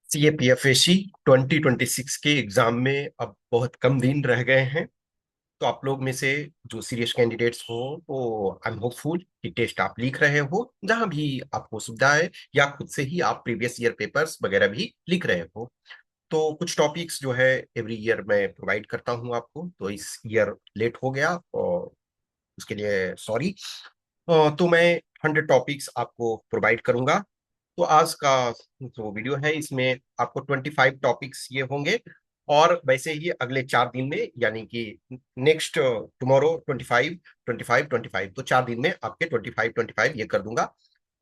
CAPFAC 2026 के exam में अब बहुत कम दिन रह गए हैं। तो आप लोग में से जो सीरियस कैंडिडेट्स हो, वो आई एम होपफुल कि टेस्ट आप लिख रहे हो जहां भी आपको सुविधा है, या खुद से ही आप प्रीवियस ईयर पेपर्स वगैरह भी लिख रहे हो। तो कुछ टॉपिक्स जो है एवरी ईयर मैं प्रोवाइड करता हूं आपको, तो इस ईयर लेट हो गया और उसके लिए सॉरी। तो मैं 100 टॉपिक्स आपको प्रोवाइड करूंगा। तो आज का जो वीडियो है इसमें आपको 25 टॉपिक्स ये होंगे, और वैसे ही अगले 4 दिन में, यानी कि नेक्स्ट टुमारो 25 25 25, तो 4 दिन में आपके 25 25 ये कर दूंगा।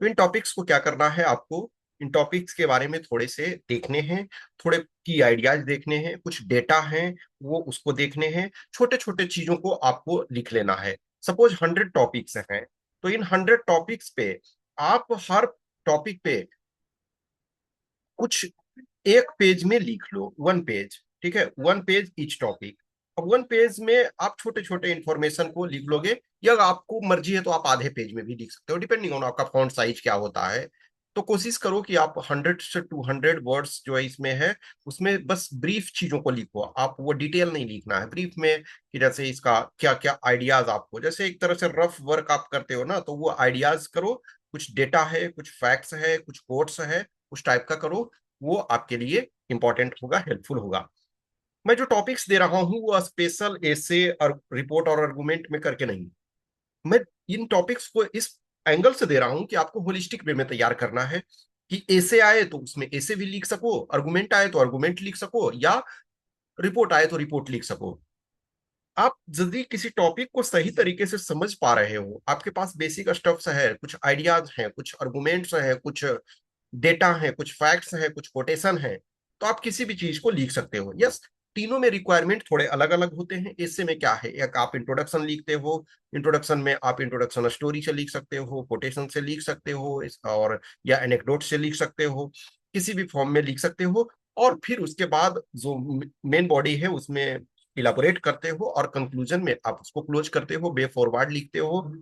तो इन टॉपिक्स को क्या करना है आपको, इन टॉपिक्स के बारे में थोड़े से देखने हैं, थोड़े की आइडियाज देखने हैं, कुछ डेटा हैं वो उसको देखने हैं, छोटे छोटे चीजों को आपको लिख लेना है। सपोज 100 टॉपिक्स हैं, तो इन 100 टॉपिक्स पे आप हर टॉपिक पे कुछ एक पेज में लिख लो, 1 पेज, ठीक है, 1 पेज ईच टॉपिक। अब 1 पेज में आप छोटे छोटे इंफॉर्मेशन को लिख लोगे, या आपको मर्जी है तो आप आधे पेज में भी लिख सकते हो, डिपेंडिंग ऑन आपका फॉन्ट साइज क्या होता है। तो कोशिश करो कि आप 100 से 200 वर्ड्स जो है इसमें है, उसमें बस ब्रीफ चीजों को लिखो, आप वो डिटेल नहीं लिखना है ब्रीफ में, कि जैसे इसका क्या क्या आइडियाज, आपको जैसे एक तरह से रफ वर्क आप करते हो ना, तो वो आइडियाज करो। कुछ डेटा है, कुछ फैक्ट्स है, कुछ कोट्स है, उस टाइप का करो। वो आपके लिए इंपॉर्टेंट होगा, हेल्पफुल होगा। मैं जो टॉपिक्स दे रहा हूं वो स्पेशल एसे और रिपोर्ट और आर्गुमेंट में करके नहीं, मैं इन टॉपिक्स को इस एंगल से दे रहा हूं कि आपको होलिस्टिक वे में तैयार करना है, कि ऐसे आए तो उसमें ऐसे भी लिख सको, आर्गुमेंट आए तो आर्गुमेंट लिख सको, या रिपोर्ट आए तो रिपोर्ट लिख सको। आप यदि किसी टॉपिक को सही तरीके से समझ पा रहे हो, आपके पास बेसिक स्टफ्स है, कुछ आइडियाज हैं, कुछ आर्गुमेंट्स हैं, कुछ डेटा है, कुछ फैक्ट्स है, कुछ कोटेशन है, तो आप किसी भी चीज को लिख सकते हो। यस, तीनों में रिक्वायरमेंट थोड़े अलग अलग होते हैं। इससे में क्या है, एक आप इंट्रोडक्शन लिखते हो, इंट्रोडक्शन में आप इंट्रोडक्शन स्टोरी से लिख सकते हो, कोटेशन से लिख सकते हो, और या एनेक्डोट से लिख सकते हो, किसी भी फॉर्म में लिख सकते हो। और फिर उसके बाद जो मेन बॉडी है उसमें इलाबोरेट करते हो, और कंक्लूजन में आप उसको क्लोज करते हो, वे फॉरवर्ड लिखते हो,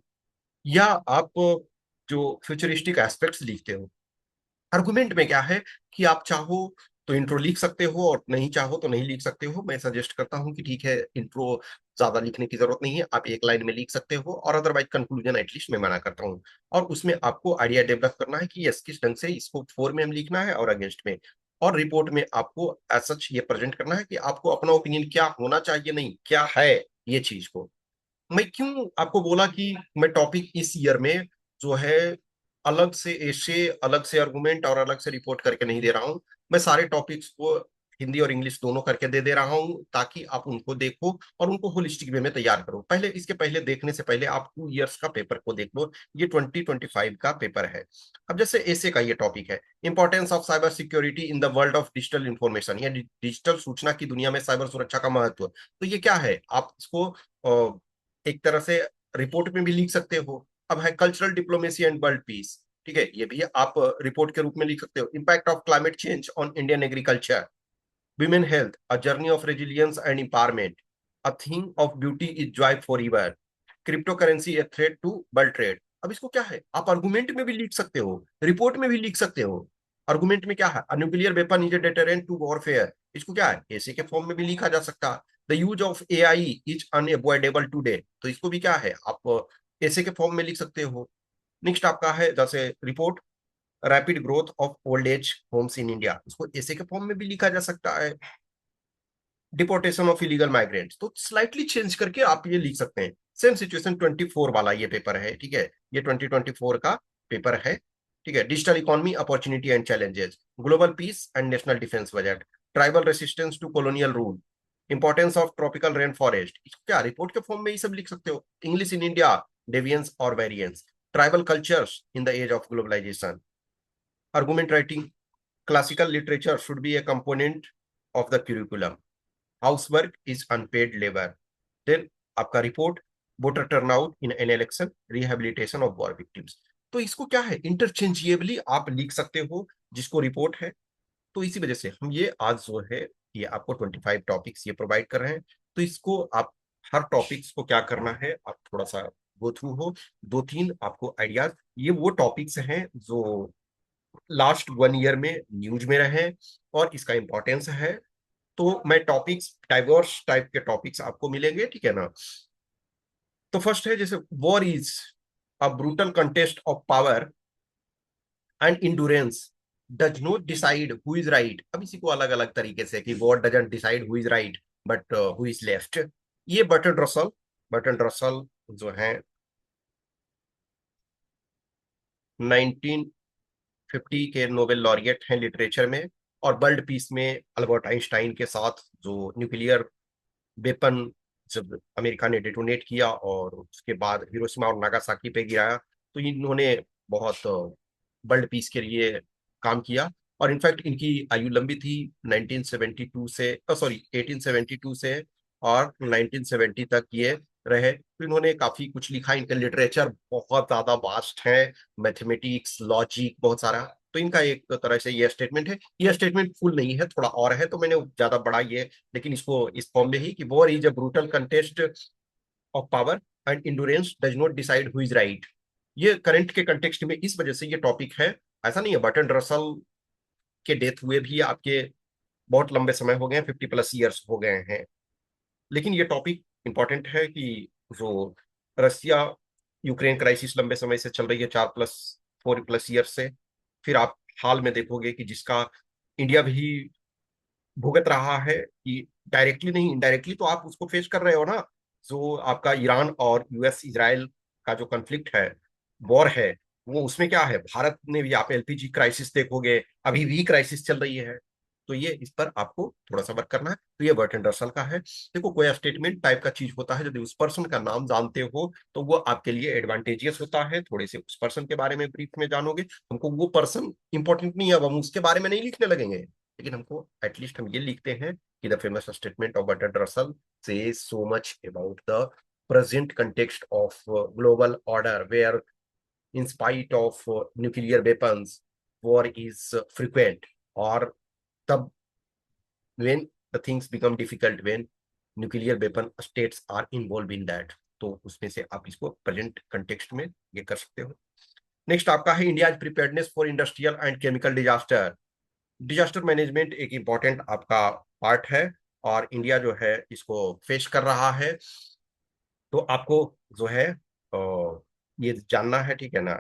या आप जो फ्यूचरिस्टिक एस्पेक्ट्स लिखते हो। आर्गुमेंट में क्या है कि आप चाहो तो इंट्रो लिख सकते हो, और नहीं चाहो तो नहीं लिख सकते हो। मैं सजेस्ट करता हूं कि ठीक है, इंट्रो ज्यादा लिखने की जरूरत नहीं है, आप एक लाइन में लिख सकते हो, और अदरवाइज कंक्लूजन एटलीस्ट मैं मना करता हूँ। और उसमें आपको आइडिया डेवलप करना है कि यस किस ढंग से इसको फोर में हम लिखना है और अगेंस्ट में। और रिपोर्ट में आपको एज सच ये प्रेजेंट करना है कि आपको अपना ओपिनियन क्या होना चाहिए, नहीं क्या है ये चीज को। मैं क्यों आपको बोला कि मैं टॉपिक इस ईयर में जो है अलग से एसे, अलग से आर्गुमेंट और अलग से रिपोर्ट करके नहीं दे रहा हूं। मैं सारे टॉपिक्स को हिंदी और इंग्लिश दोनों करके दे दे रहा हूं, ताकि आप उनको देखो और उनको होलिस्टिक वे में तैयार करो। पहले इसके पहले देखने से पहले आप 2 इयर्स का पेपर को देख लो। ये 2025 का पेपर है। अब जैसे ऐसे का ये टॉपिक है, importance of cyber security in the world of digital information, या डिजिटल सूचना की दुनिया में साइबर सुरक्षा का महत्व। तो ये क्या है, आप इसको एक तरह से रिपोर्ट में भी लिख सकते हो। अब है cultural diplomacy and world peace, ठीक है, ये भी आप रिपोर्ट के रूप में लिख सकते हो। Impact of climate change on Indian agriculture, women health a journey of resilience and empowerment, a thing of beauty is joy forever, cryptocurrency a threat to world trade. अब इसको क्या है, आप आर्गुमेंट में भी लिख सकते हो, रिपोर्ट में भी लिख सकते हो। आर्गुमेंट में क्या है, nuclear weapon is a deterrent to warfare, इसको क्या है ऐसे के फॉर्म में भी लिखा जा सकता है। The use of AI is unavoidable today, तो इसको भी क्या है आप ऐसे के फॉर्म में लिख सकते हो। नेक्स्ट आपका है जैसे report, rapid growth of old age homes in India, इसको ऐसे के फॉर्म में भी लिखा जा सकता है। डिपोर्टेशन ऑफ इलीगल माइग्रेंट्स, तो स्लाइटली चेंज करके आप ये लिख सकते हैं। सेम सिचुएशन 24 वाला ये पेपर है, ठीक है, ये 2024 का पेपर है। ठीक है, digital economy opportunity and challenges, global peace and national defence budget, tribal resistance to colonial rule, importance of tropical rainforest, क्या रिपोर्ट के फॉर्म में ये सब लिख सकते हो। इंग्लिश इन इंडिया, डेवियंस और variance, tribal cultures in the age of globalisation, argument writing, classical literature should be a component of the curriculum, housework is unpaid labor, then आपका report, voter turnout in an election, rehabilitation of war victims. तो इसको क्या है, interchangeably आप लिख सकते हो जिसको रिपोर्ट है। तो इसी वजह से हम ये आज जो है ये आपको 25 टॉपिक्स ये प्रोवाइड कर रहे हैं। तो इसको आप हर टॉपिक्स को क्या करना है, आप थोड़ा सा गो थ्रू हो, 2 3 आपको आइडियाज। ये वो टॉपिक्स हैं जो लास्ट 1 ईयर में न्यूज में रहे और इसका इंपॉर्टेंस है। तो मैं टॉपिक्स, डाइवर्स टाइप के टॉपिक्स आपको मिलेंगे, ठीक है ना। तो फर्स्ट है जैसे war is a brutal contest of power and endurance does not decide who is right. अब इसी को अलग अलग तरीके से कि war doesn't decide who is right but who is left. ये बर्टन रसल जो है 1950 के नोबेल लॉरिएट हैं लिटरेचर में। और वर्ल्ड पीस में अल्बर्ट आइंस्टाइन के साथ जो न्यूक्लियर वेपन जब अमेरिका ने डेटोनेट किया और उसके बाद हिरोशिमा और नागासाकी पे गिराया, तो इन्होंने बहुत वर्ल्ड पीस के लिए काम किया। और इनफैक्ट इनकी आयु लंबी थी 1972 से, सॉरी 1872 से और 1970 तक ये रहे। तो इन्होंने काफी कुछ लिखा, इनका लिटरेचर बहुत ज्यादा वास्ट है, मैथमेटिक्स, लॉजिक, बहुत सारा। तो इनका एक तरह से ये स्टेटमेंट है, ये स्टेटमेंट फुल नहीं है, थोड़ा और है, तो मैंने ज्यादा बड़ा ये, लेकिन इसको इस फॉर्म में ही कि war is a brutal contest of power and endurance does not decide who is right. ये करंट के कंटेक्स्ट में इस वजह से ये टॉपिक है। ऐसा नहीं है, बर्टन रसल के डेथ हुए भी आपके बहुत लंबे समय हो गए, 50+ ईयर्स हो गए हैं, लेकिन ये टॉपिक इंपॉर्टेंट है कि जो रसिया यूक्रेन क्राइसिस लंबे समय से चल रही है, 4+ ईयर से। फिर आप हाल में देखोगे कि जिसका इंडिया भी भुगत रहा है, कि डायरेक्टली नहीं इनडायरेक्टली तो आप उसको फेस कर रहे हो ना। जो आपका ईरान और यूएस इजराइल का जो कॉन्फ्लिक्ट है, वॉर है, वो उसमें क्या है, भारत ने भी, आप एलपीजी क्राइसिस देखोगे, अभी भी क्राइसिस चल रही है। तो ये इस पर आपको थोड़ा सा वर्क करना है। तो ये बर्टन रसल का है। देखो कोई स्टेटमेंट टाइप का चीज होता है, यदि उस पर्सन का नाम जानते हो तो वो आपके लिए एडवांटेजियस होता है। थोड़े से उस पर्सन के बारे में ब्रीफ में जानोगे, हमको वो पर्सन इंपॉर्टेंट नहीं है, अब हम उसके बारे में नहीं लिखने लगेंगे, लेकिन हमको एटलीस्ट हम ये लिखते हैं कि the famous statement of Burton Russell says so much about the present context of global order where in spite of nuclear weapons war is frequent, और तब when the things become difficult when nuclear weapon states are involved in that। तो उसमें से आप इसको present context में ये कर सकते हो। नेक्स्ट आपका है India preparedness for industrial and chemical disaster. Disaster management एक इंपॉर्टेंट आपका पार्ट है और इंडिया जो है इसको फेस कर रहा है। तो आपको जो है ये जानना है, ठीक है ना।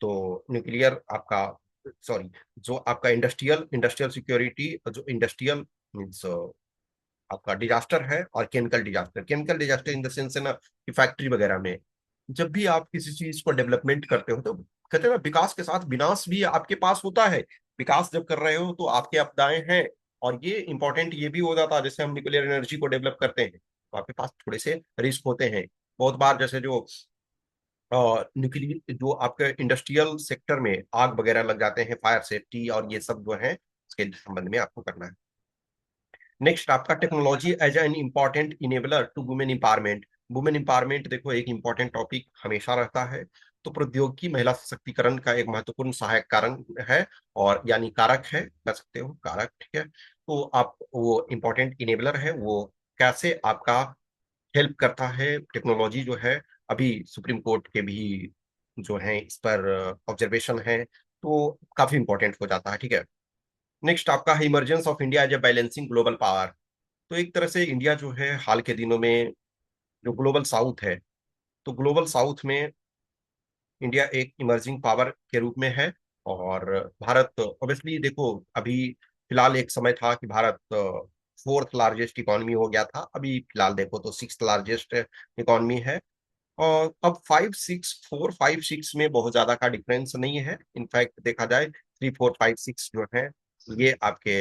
तो न्यूक्लियर आपका, सॉरी, जो आपका इंडस्ट्रियल इंडस्ट्रियल सिक्योरिटी, जो इंडस्ट्रियल मीन्स आपका डिजास्टर है, और chemical disaster in the sense है ना कि फैक्ट्री वगैरह में जब भी आप किसी चीज को डेवलपमेंट करते हो, तो कहते हैं ना विकास के साथ विनाश भी आपके पास होता है। विकास जब कर रहे हो तो आपके आपदाएं हैं, और ये इंपॉर्टेंट ये भी हो जाता है, जैसे हम न्यूक्लियर एनर्जी को डेवलप करते हैं तो आपके पास थोड़े से रिस्क होते हैं। बहुत बार जैसे जो न्यूक्लियर जो आपके इंडस्ट्रियल सेक्टर में आग वगैरह लग जाते हैं, फायर सेफ्टी और ये सब जो है इसके संबंध में आपको करना है। नेक्स्ट आपका technology as an important enabler to women empowerment. Women empowerment देखो एक इंपॉर्टेंट टॉपिक हमेशा रहता है। तो प्रौद्योगिकी महिला सशक्तिकरण का एक महत्वपूर्ण सहायक कारण है, और यानी कारक है, कह सकते हो कारक, ठीक है। तो आप वो इंपॉर्टेंट इनेबलर है, वो कैसे आपका हेल्प करता है टेक्नोलॉजी जो है। अभी सुप्रीम कोर्ट के भी जो है इस पर ऑब्जर्वेशन है, तो काफी इंपॉर्टेंट हो जाता है, ठीक है। नेक्स्ट आपका है emergence of India as a balancing global power. तो एक तरह से इंडिया जो है हाल के दिनों में जो ग्लोबल साउथ है, तो ग्लोबल साउथ में इंडिया एक इमर्जिंग पावर के रूप में है। और भारत ऑब्वियसली देखो, अभी फिलहाल एक समय था कि भारत फोर्थ लार्जेस्ट इकोनॉमी हो गया था, अभी फिलहाल देखो तो सिक्स लार्जेस्ट इकोनॉमी है। और अब 5 6 4 5 6 में बहुत ज्यादा का डिफरेंस नहीं है। इनफैक्ट देखा जाए 3 4 5 6 जो है ये आपके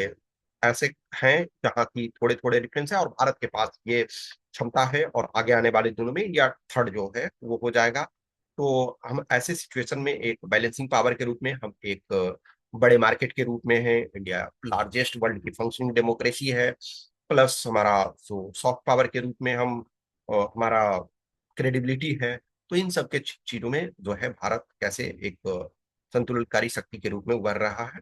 ऐसे हैं जहाँ की थोड़े थोड़े डिफरेंस है, और भारत के पास ये क्षमता है, और आगे आने वाले दिनों में इंडिया थर्ड जो है वो हो जाएगा। तो हम ऐसे सिचुएशन में एक बैलेंसिंग पावर के रूप में, हम एक बड़े मार्केट के रूप में है, इंडिया लार्जेस्ट वर्ल्ड की फंक्शनिंग डेमोक्रेसी है, प्लस हमारा जो सॉफ्ट पावर के रूप में हम हमारा क्रेडिबिलिटी है। तो इन सब के चीजों में जो है भारत कैसे एक संतुलनकारी शक्ति के रूप में उभर रहा है।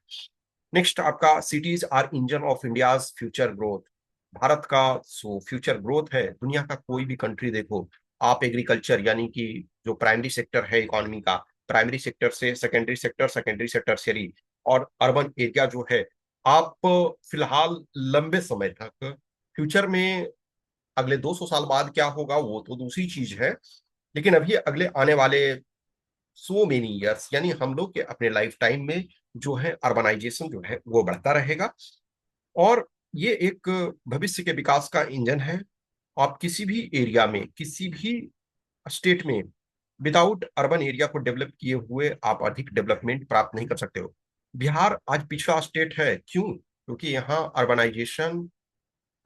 नेक्स्ट आपका cities are engine of India's future growth. Bharat का जो फ्यूचर ग्रोथ है, दुनिया का कोई भी कंट्री देखो, आप एग्रीकल्चर यानी कि जो प्राइमरी सेक्टर है इकोनॉमी का, प्राइमरी सेक्टर से सेकेंडरी सेक्टर, सेकेंडरी से टर्शियरी, और अर्बन एरिया जो है, आप फिलहाल लंबे समय तक, फ्यूचर में अगले 200 साल बाद क्या होगा वो तो दूसरी चीज है, लेकिन अभी अगले आने वाले सो मेनी ईयर्स, यानी हम लोग के अपने लाइफ टाइम में जो है अर्बनाइजेशन जो है वो बढ़ता रहेगा। और ये एक भविष्य के विकास का इंजन है। आप किसी भी एरिया में, किसी भी स्टेट में विदाउट अर्बन एरिया को डेवलप किए हुए आप अधिक डेवलपमेंट प्राप्त नहीं कर सकते हो। बिहार आज पिछड़ा स्टेट है, क्यों? क्योंकि यहाँ अर्बनाइजेशन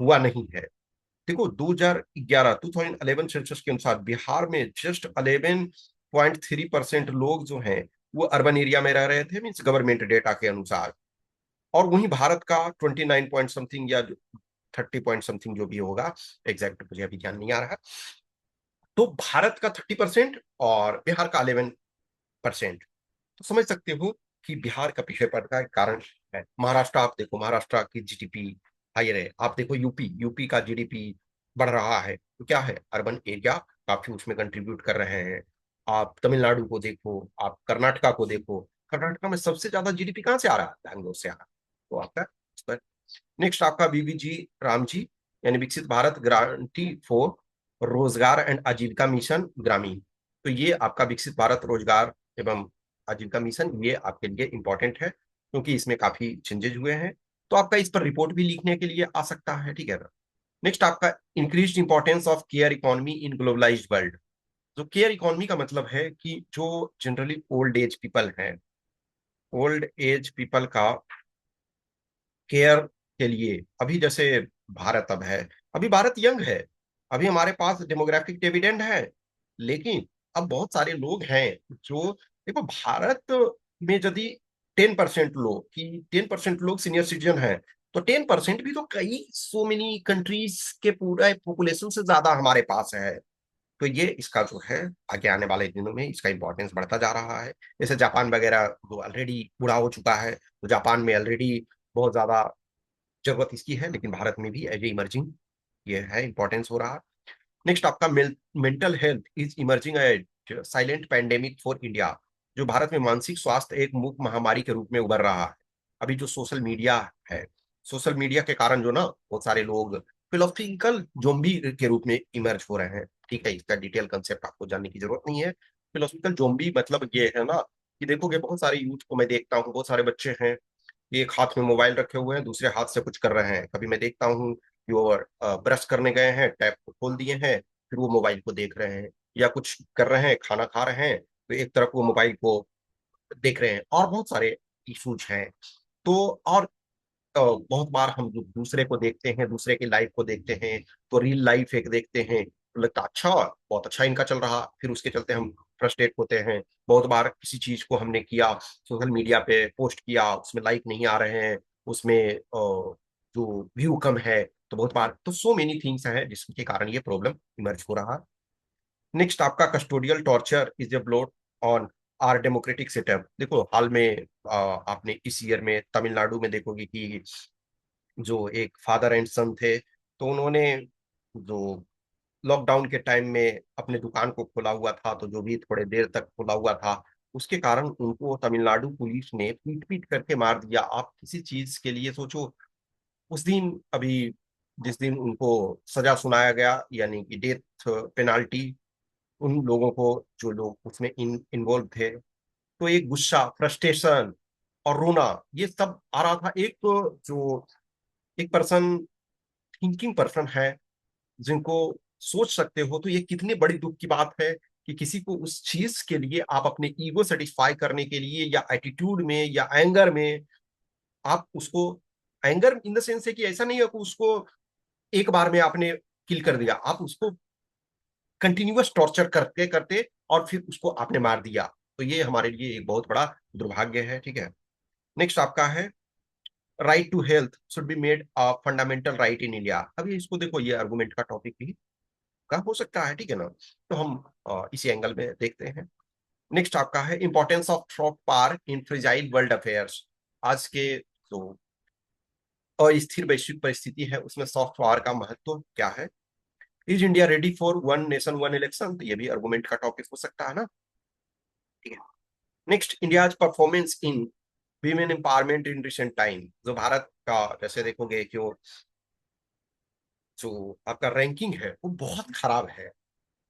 हुआ नहीं है। देखो 2011 2011 सेंसस के अनुसार बिहार में जस्ट 11.3% लोग जो हैं वो अर्बन एरिया में रह रहे थे, मीन्स गवर्नमेंट डेटा के अनुसार। और वहीं भारत का 29 पॉइंट समथिंग या 30 पॉइंट समथिंग जो भी होगा, एग्जैक्ट मुझे अभी ध्यान नहीं आ रहा। तो भारत का 30% और बिहार का 11%। तो समझ सकते हो कि बिहार का पीछे पड़ का कारण है। महाराष्ट्र आप देखो, महाराष्ट्र की जीडीपी हायर है। आप देखो यूपी, यूपी का जीडीपी बढ़ रहा है, तो क्या है, अर्बन एरिया काफी उसमें कंट्रीब्यूट कर रहे हैं। आप तमिलनाडु को देखो, आप कर्नाटका को देखो, कर्नाटका में सबसे ज्यादा जीडीपी कहाँ से आ रहा है? बैंगलोर से आ रहा है। तो आपका नेक्स्ट आपका बीबीजी रामजी, यानी विकसित भारत गारंटी फॉर रोजगार एंड आजीविका मिशन ग्रामीण। तो ये आपका विकसित भारत रोजगार एवं आजीविका मिशन, ये आपके लिए इंपॉर्टेंट है क्योंकि इसमें काफी चेंजेज हुए हैं। तो आपका इस पर रिपोर्ट भी लिखने के लिए आ सकता है, ठीक है ना। नेक्स्ट आपका increase importance of care economy in globalised world. जो केयर इकोनॉमी का मतलब है कि जो जनरली ओल्ड एज पीपल हैं, ओल्ड एज पीपल का केयर के लिए, अभी जैसे भारत अब है, अभी भारत यंग है, अभी हमारे पास डेमोग्राफिक डिविडेंड है, लेकिन अब बहुत सारे लोग हैं जो, देखो भारत में यदि 10% लोग, कि 10% लोग सीनियर सिटीजन हैं, तो 10% भी तो कई सो मेनी कंट्रीज के पूरा पॉपुलेशन से ज्यादा हमारे पास है। तो ये इसका जो है आगे आने वाले दिनों में इसका इंपॉर्टेंस बढ़ता जा रहा है। जैसे जापान वगैरह जो ऑलरेडी बूढ़ा हो चुका है, तो जापान में ऑलरेडी बहुत ज्यादा जरूरत इसकी है, लेकिन भारत में भी एज ए इमर्जिंग ये है, इंपॉर्टेंस हो रहा है। नेक्स्ट आपका mental health is emerging as silent pandemic for India. जो भारत में मानसिक स्वास्थ्य एक मुख्य महामारी के रूप में उभर रहा है। अभी जो सोशल मीडिया है, सोशल मीडिया के कारण जो ना बहुत सारे लोग फिलोसफिकल जोम्बी के रूप में इमर्ज हो रहे हैं। ठीक है, इसका डिटेल कंसेप्ट आपको जानने की जरूरत नहीं है। फिलोसफिकल जोम्बी मतलब ये है ना कि देखोगे बहुत सारे यूथ को मैं देखता हूँ, बहुत सारे बच्चे हैं, एक हाथ में मोबाइल रखे हुए हैं, दूसरे हाथ से कुछ कर रहे हैं। कभी मैं देखता हूँ कि वो ब्रश करने गए हैं, टैप को खोल दिए हैं, फिर वो मोबाइल को देख रहे हैं, या कुछ कर रहे हैं, खाना खा रहे हैं, तो एक तरफ वो मोबाइल को देख रहे हैं। और बहुत सारे इशूज हैं। तो और बहुत बार हम जो दूसरे को देखते हैं, दूसरे की लाइफ को देखते हैं, तो रियल लाइफ एक देखते हैं तो लगता अच्छा, बहुत अच्छा इनका चल रहा, फिर उसके चलते हम फ्रस्ट्रेट होते हैं। बहुत बार किसी चीज को हमने किया, सोशल मीडिया पे पोस्ट किया, उसमें लाइक नहीं आ रहे हैं, उसमें जो व्यू कम है, तो बहुत बार तो सो मेनी थिंग्स है जिसके कारण ये प्रॉब्लम इमर्ज हो रहा। नेक्स्ट आपका custodial torture is a blot on our democratic setup. देखो हाल में आपने इस ईयर में तमिलनाडु में देखोगे कि जो एक फादर एंड सन थे, तो उन्होंने जो लॉकडाउन के टाइम में अपने दुकान को खोला हुआ था, तो जो भी थोड़े देर तक खोला हुआ था, उसके कारण उनको तमिलनाडु पुलिस ने पीट पीट करके मार दिया। आप किसी चीज के लिए सोचो, उस दिन अभी जिस दिन उनको सजा सुनाया गया, यानी कि डेथ पेनाल्टी, उन लोगों को, जो लोग उसमें इन्वॉल्व थे, तो एक गुस्सा, फ्रस्ट्रेशन और रोना, ये सब आ रहा था। एक तो जो एक पर्सन, थिंकिंग पर्सन है, जिनको सोच सकते हो, तो ये कितनी बड़ी दुख की बात है कि किसी को उस चीज के लिए आप अपने ईगो सेटिस्फाई करने के लिए, या एटीट्यूड में या एंगर में, आप उसको, एंगर इन द सेंस है कि ऐसा नहीं है कि उसको एक बार में आपने किल कर दिया, आप उसको कंटिन्यूअस टॉर्चर करते करते और फिर उसको आपने मार दिया। तो ये हमारे लिए एक बहुत बड़ा दुर्भाग्य है, ठीक है। नेक्स्ट आपका है right to health should be made a fundamental right in India. अभी इसको देखो, ये आर्गुमेंट का टॉपिक भी का हो सकता है, ठीक है ना। तो हम इसी एंगल में देखते हैं। नेक्स्ट आपका है importance of soft power in fragile world affairs. आज के जो अस्थिर वैश्विक परिस्थिति है उसमें सॉफ्ट पावर का महत्व क्या है। Is India ready for one nation one election, तो ये भी आर्गुमेंट का टॉपिक हो सकता है ना, ठीक है। Next India performance in women empowerment in recent time, जो भारत का जैसे देखोगे कि जो आपका रैंकिंग है वो बहुत खराब है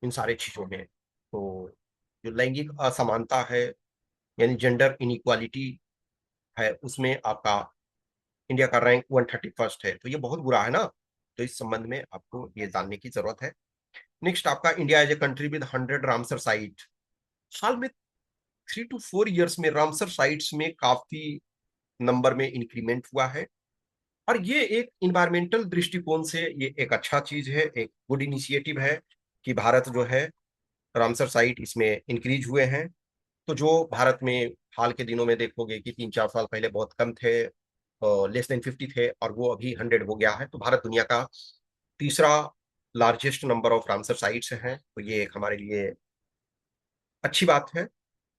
इन सारे चीजों में। तो जो लैंगिक असमानता है, यानी जेंडर इनइक्वालिटी है, उसमें आपका इंडिया का रैंक 131 है, तो ये बहुत बुरा है ना। तो इस संबंध में आपको ये जानने की जरूरत है। नेक्स्ट आपका India as a country with 100 Ramsar site, साल में 3 to 4 ईयर्स में रामसर साइट्स में काफी नंबर में इंक्रीमेंट हुआ है। और ये एक इन्वायरमेंटल दृष्टिकोण से ये एक अच्छा चीज है, एक गुड इनिशिएटिव है कि भारत जो है रामसर साइट इसमें इंक्रीज हुए हैं। तो जो भारत में हाल के दिनों में देखोगे कि 3-4 साल पहले बहुत कम थे, लेस देन 50 थे, और वो अभी 100 हो गया है। तो भारत दुनिया का तीसरा largest number of Ramsar sites हैं, तो ये एक हमारे लिए अच्छी बात है।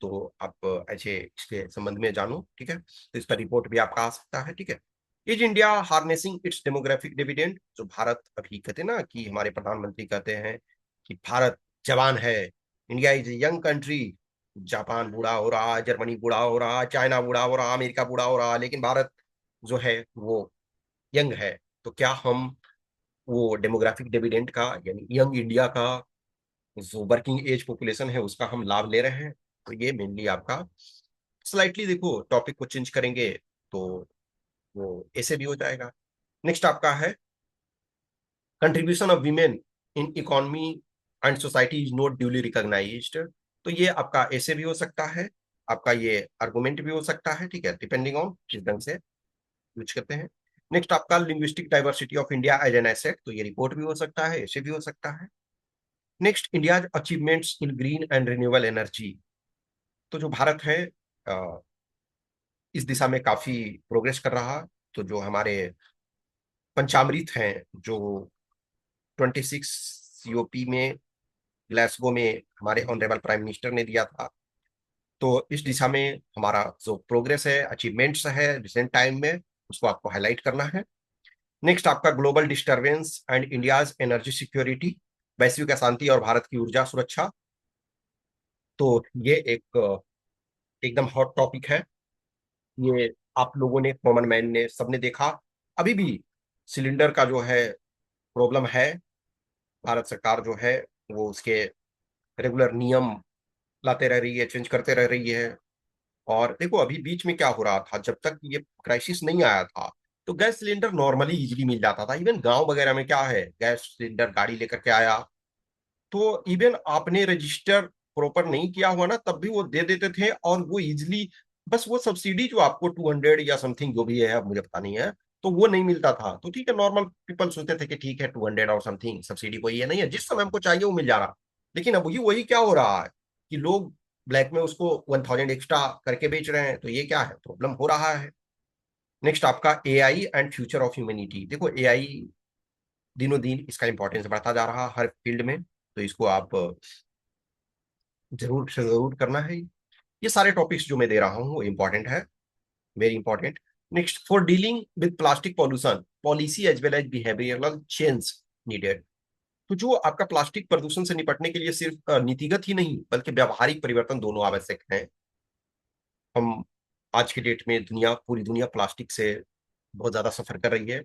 तो आप ऐसे इसके संबंध में जानो, ठीक है, तो इसका रिपोर्ट भी आपका आ सकता है, ठीक है। Is India harnessing it's demographic dividend, जो भारत अभी कहते हैं ना कि हमारे प्रधानमंत्री कहते हैं कि भारत जवान है, India is a young country. Japan बूढ़ा हो रहा, जर्मनी बूढ़ा हो रहा, चाइना बूढ़ा हो रहा, अमेरिका बूढ़ा हो रहा, लेकिन भारत जो है वो यंग है। तो क्या हम वो डेमोग्राफिक डिविडेंड का, यानी यंग इंडिया का जो वर्किंग एज पॉपुलेशन है उसका हम लाभ ले रहे हैं? तो ये मेनली आपका स्लाइटली देखो, टॉपिक को चेंज करेंगे तो वो ऐसे भी हो जाएगा। नेक्स्ट आपका है contribution of women in economy and society is not duly recognised. तो ये आपका ऐसे भी हो सकता है, आपका ये आर्गुमेंट भी हो सकता है, ठीक है, डिपेंडिंग ऑन किस ढंग से यूज करते हैं। नेक्स्ट आपका linguistic diversity of India as an asset, तो ये रिपोर्ट भी हो सकता है, ऐसे भी हो सकता है। Next India achievements in green and renewable energy, तो जो भारत है इस दिशा में काफी प्रोग्रेस कर रहा। तो जो हमारे पंचामृत हैं, जो 26 सीओपी में ग्लासगो में हमारे ऑनरेबल प्राइम मिनिस्टर ने दिया था, तो इस दिशा में हमारा जो प्रोग्रेस है, अचीवमेंट्स है रिसेंट टाइम में, उसको आपको हाईलाइट करना है। नेक्स्ट आपका global disturbance and India's energy security, वैश्विक अशांति और भारत की ऊर्जा सुरक्षा। तो ये एक एकदम हॉट टॉपिक है। ये आप लोगों ने, कॉमन मैन ने, सबने देखा। अभी भी सिलेंडर का जो है प्रॉब्लम है। भारत सरकार जो है वो उसके रेगुलर नियम लाते रह रही है, चेंज करते रह रही है। और देखो अभी बीच में क्या हो रहा था, जब तक ये क्राइसिस नहीं आया था तो गैस सिलेंडर नॉर्मली इजीली मिल जाता था। इवन गांव वगैरह में क्या है, गैस सिलेंडर गाड़ी लेकर के आया, तो इवन आपने रजिस्टर प्रॉपर नहीं किया हुआ ना, तब भी वो दे देते थे, और वो इजिली, बस वो सब्सिडी जो आपको 200 या समथिंग जो भी है, अब मुझे पता नहीं है, तो वो नहीं मिलता था। तो ठीक है, नॉर्मल पीपल सोचते थे कि ठीक है 200 और समथिंग सब्सिडी कोई है नहीं है, जिस समय हमको चाहिए वो मिल जा रहा। लेकिन अब ये वही क्या हो रहा है कि लोग ब्लैक में उसको 1000 एक्स्ट्रा करके बेच रहे हैं, तो ये क्या है, प्रॉब्लम हो रहा है। नेक्स्ट आपका AI and future of humanity, देखो एआई दिनों दिन इसका इंपॉर्टेंस बढ़ता जा रहा है हर फील्ड में, तो इसको आप जरूर से जरूर करना है। ये सारे टॉपिक्स जो मैं दे रहा हूँ वो इंपॉर्टेंट है, very important. Next, for dealing with plastic pollution policy as well as behavioural change needed. तो जो आपका प्लास्टिक प्रदूषण से निपटने के लिए सिर्फ नीतिगत ही नहीं बल्कि व्यावहारिक परिवर्तन दोनों आवश्यक हैं। हम आज की डेट में दुनिया, पूरी दुनिया प्लास्टिक से बहुत ज्यादा सफर कर रही है।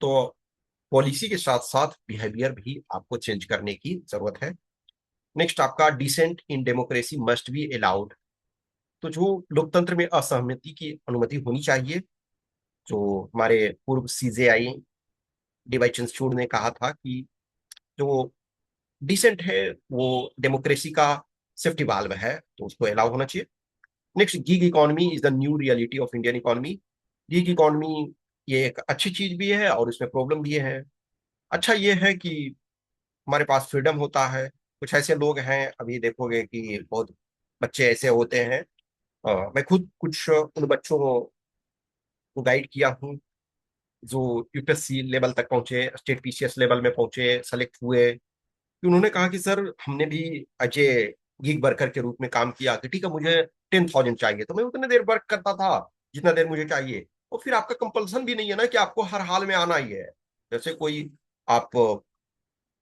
तो पॉलिसी के साथ साथ बिहेवियर भी आपको चेंज करने की जरूरत है। नेक्स्ट आपका dissent in democracy must be allowed, तो जो लोकतंत्र में असहमति की अनुमति होनी चाहिए। जो हमारे पूर्व सीजेआई डीवाई चंद्रचूड़ ने कहा था कि जो डिसेंट है वो डेमोक्रेसी का सेफ्टी वाल्व है, तो उसको अलाउ होना चाहिए। Next, gig economy is the new reality of Indian economy. Gig economy ये एक अच्छी चीज भी है और इसमें प्रॉब्लम भी है। अच्छा ये है कि हमारे पास फ्रीडम होता है। कुछ ऐसे लोग हैं, अभी देखोगे कि बहुत बच्चे ऐसे होते हैं, मैं खुद कुछ उन बच्चों को गाइड किया हूँ जो यूपीएससी लेवल तक पहुंचे, स्टेट पीसीएस लेवल में पहुंचे, सेलेक्ट हुए, कि उन्होंने कहा कि सर हमने भी अजय गिग वर्कर के रूप में काम किया, कि ठीक है मुझे 10,000 चाहिए, तो मैं उतने देर वर्क करता था जितना देर मुझे चाहिए। और फिर आपका कंपल्सन भी नहीं है ना कि आपको हर हाल में आना ही है। जैसे कोई आप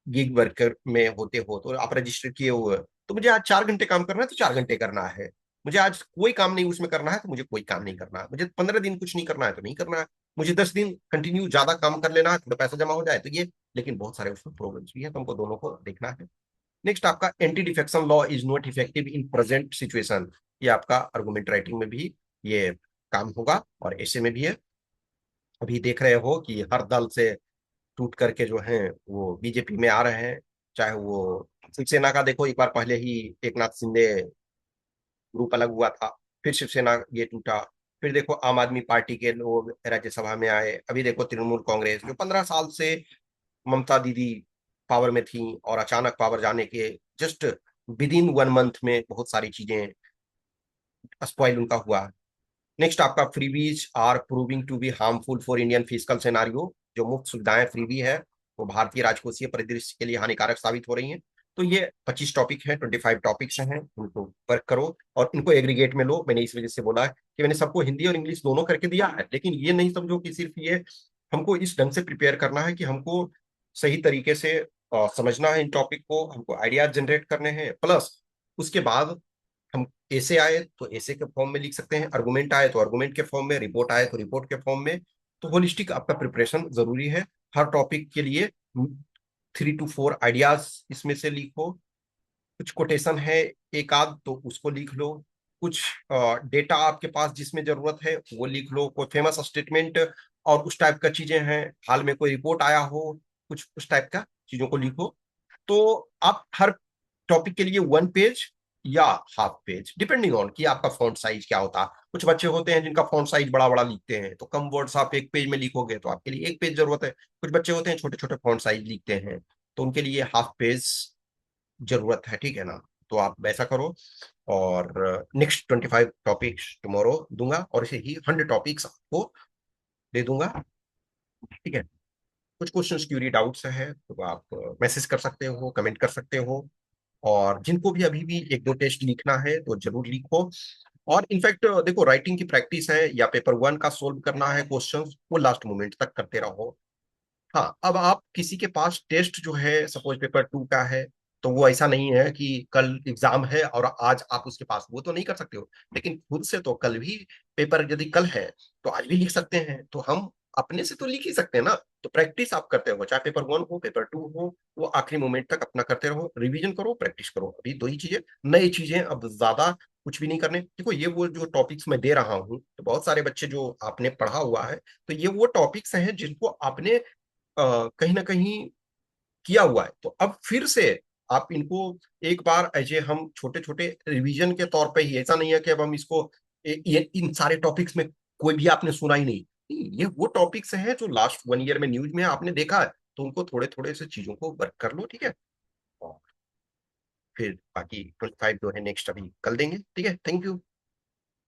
गिग वर्कर में होते हो तो आप रजिस्टर किए हुए, तो मुझे आज 4 घंटे काम करना है तो 4 घंटे करना है। मुझे आज कोई काम नहीं उसमें करना है तो मुझे कोई काम नहीं करना है, मुझे 15 दिन कुछ नहीं करना है तो नहीं करना है, मुझे 10 दिन कंटिन्यू ज्यादा काम कर लेना है, थोड़ा पैसा जमा हो जाए तो ये, लेकिन बहुत सारे उसमें प्रॉब्लम्स भी है, तो हमको दोनों को देखना है। नेक्स्ट आपका anti defection law is not effective in present situation, ये आपका आर्गुमेंट राइटिंग में भी ये काम होगा और ऐसे में भी है। अभी देख रहे हो कि हर दल से टूट करके जो है वो बीजेपी में आ रहे हैं, चाहे वो शिवसेना का देखो, एक बार पहले ही एक नाथ शिंदे ग्रुप अलग हुआ था, फिर शिवसेना ये टूटा, फिर देखो आम आदमी पार्टी के लोग राज्यसभा में आए, अभी देखो तृणमूल कांग्रेस जो 15 साल से ममता दीदी पावर में थी और अचानक पावर जाने के जस्ट विद इन 1 मंथ में बहुत सारी चीजें स्पॉइल उनका हुआ। नेक्स्ट आपका freebies are proving to be harmful for Indian physical scenario, जो मुफ्त सुविधाएं फ्रीबी है वो भारतीय राजकोषीय परिदृश्य के लिए हानिकारक साबित हो रही हैं। तो ये 25 टॉपिक हैं, 25 टॉपिक्स हैं, उनको वर्क करो और इनको एग्रीगेट में लो। मैंने इस वजह से बोला है कि मैंने सबको हिंदी और इंग्लिश दोनों करके दिया है, लेकिन ये नहीं समझो कि सिर्फ ये हमको इस ढंग से प्रिपेयर करना है कि हमको सही तरीके से समझना है इन टॉपिक को, हमको आइडियाज जनरेट करने हैं, प्लस उसके बाद हम ऐसे आए तो ऐसे के फॉर्म में लिख सकते हैं, आर्गुमेंट आए तो आर्गुमेंट के फॉर्म में, रिपोर्ट आए तो रिपोर्ट के फॉर्म में। तो होलिस्टिक आपका प्रिपरेशन जरूरी है हर टॉपिक के लिए। 3 to 4 आइडियाज इसमें से लिखो, कुछ कोटेशन है एक आध तो उसको लिख लो, कुछ डेटा आपके पास जिसमें जरूरत है वो लिख लो, कोई फेमस स्टेटमेंट और उस टाइप का चीजें हैं, हाल में कोई रिपोर्ट आया हो, कुछ उस टाइप का चीजों को लिखो। तो आप हर टॉपिक के लिए 1 पेज या हाफ पेज, डिपेंडिंग ऑन कि आपका फॉन्ट साइज क्या होता है। कुछ बच्चे होते हैं जिनका फॉन्ट साइज बड़ा बड़ा लिखते हैं, तो कम वर्ड्स आप 1 पेज में लिखोगे तो आपके लिए 1 पेज जरूरत है। कुछ बच्चे होते हैं छोटे छोटे फॉन्ट साइज लिखते हैं, तो उनके लिए हाफ पेज जरूरत है, ठीक है ना। तो आप वैसा करो। और नेक्स्ट 25 टॉपिक्स टुमारो दूंगा और इसे ही 100 टॉपिक्स आपको दे दूंगा, ठीक है। कुछ क्वेश्चंस क्यूरी डाउट्स है तो आप मैसेज कर सकते हो, कमेंट कर सकते हो। और जिनको भी अभी भी 1 2 टेस्ट लिखना है तो जरूर लिखो। और इनफैक्ट देखो, राइटिंग की प्रैक्टिस है या पेपर 1 का सोल्व करना है क्वेश्चंस, वो लास्ट मोमेंट तक करते रहो। हाँ, अब आप किसी के पास टेस्ट जो है सपोज पेपर 2 का है, तो वो ऐसा नहीं है कि कल एग्जाम है और आज आप उसके पास, वो तो नहीं कर सकते हो, लेकिन खुद से तो कल भी पेपर यदि कल है तो आज भी लिख सकते हैं, तो हम अपने से तो लिख ही सकते हैं ना। तो प्रैक्टिस आप करते हो, चाहे पेपर 1 हो पेपर 2 हो, वो आखिरी मोमेंट तक अपना करते रहो, रिवीजन करो, प्रैक्टिस करो। अभी 2 ही चीजें, नई चीजें, अब ज्यादा कुछ भी नहीं करने। देखो ये वो जो टॉपिक्स मैं दे रहा हूँ, तो बहुत सारे बच्चे जो आपने पढ़ा हुआ है, तो ये वो टॉपिक्स हैं जिनको आपने कहीं ना कहीं किया हुआ है, तो अब फिर से आप इनको एक बार ऐसे हम छोटे छोटे रिवीजन के तौर पे ही, ऐसा नहीं है कि अब हम इसको ये इन सारे टॉपिक्स में कोई भी आपने सुना ही नहीं, ये वो टॉपिक्स हैं जो लास्ट 1 ईयर में न्यूज में आपने देखा है, तो उनको थोड़े थोड़े से चीजों को वर्क कर लो, ठीक है। और फिर बाकी 25 जो है नेक्स्ट अभी कल देंगे, ठीक है। Thank you.